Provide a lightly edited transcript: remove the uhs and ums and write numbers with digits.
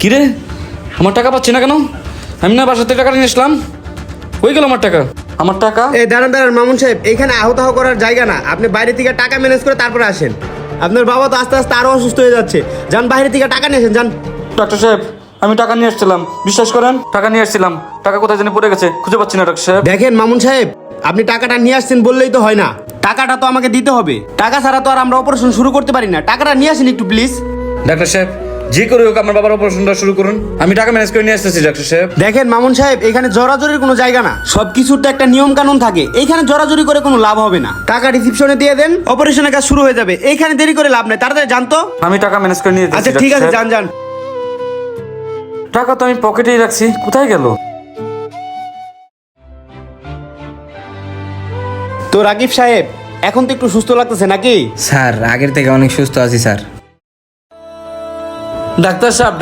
কিরে আমার টাকা পাচ্ছি না কেন? আমি না বাসা থেকে টাকা নিয়ে আসলাম, কই গেল আমার টাকা? আমার টাকা? এই দাঁড়ান দাঁড়ান মামুন সাহেব, এখানে আহতাহ করার জায়গা না। আপনি বাইরে থেকে টাকা ম্যানেজ করে তারপরে আসেন। আপনার বাবা তো আস্তে আস্তে আরো অসুস্থ হয়ে যাচ্ছে। যান বাইরে থেকে টাকা নিয়ে আসেন, যান। ডাক্তার সাহেব আমি টাকা নিয়ে আসছিলাম, বিশ্বাস করেন টাকা নিয়ে আসছিলাম, টাকা কোথায় জানি পড়ে গেছে, খুঁজে পাচ্ছি না ডাক্তার সাহেব। দেখেন মামুন সাহেব, আপনি টাকাটা নিয়ে আসছেন বললেই তো হয় না, টাকাটা তো আমাকে দিতে হবে। টাকা ছাড়া তো আর আমরা অপারেশন শুরু করতে পারি না। টাকাটা নিয়ে আসেন একটু প্লিজ। ডাক্তার সাহেব যে করে হোক আমার বাবার অপারেশনটা শুরু করুন, আমি টাকা ম্যানেজ করে নিয়ে আসতেছি ডাক্তার সাহেব। দেখেন মামুন সাহেব, এখানে জোরাজুরির কোনো জায়গা না। সবকিছুর তো একটা নিয়ম কানুন থাকে, এইখানে জোরাজুরি করে কোনো লাভ হবে না। টাকা রিসিপশনে দিয়ে দেন, অপারেশনের কাজ শুরু হয়ে যাবে। এইখানে দেরি করে লাভ নেই, তাড়াতাড়ি জানতো। আমি টাকা ম্যানেজ করে নিয়ে আচ্ছা ঠিক আছে, যান যান। টাকা তো আমি পকেটেই রাখছি, কোথায় গেল? তো রাকিব সাহেব, এখন তো একটু সুস্থ লাগতেছে নাকি? স্যার আগের থেকে অনেক সুস্থ আছি স্যার। ডাক্তার সাহেব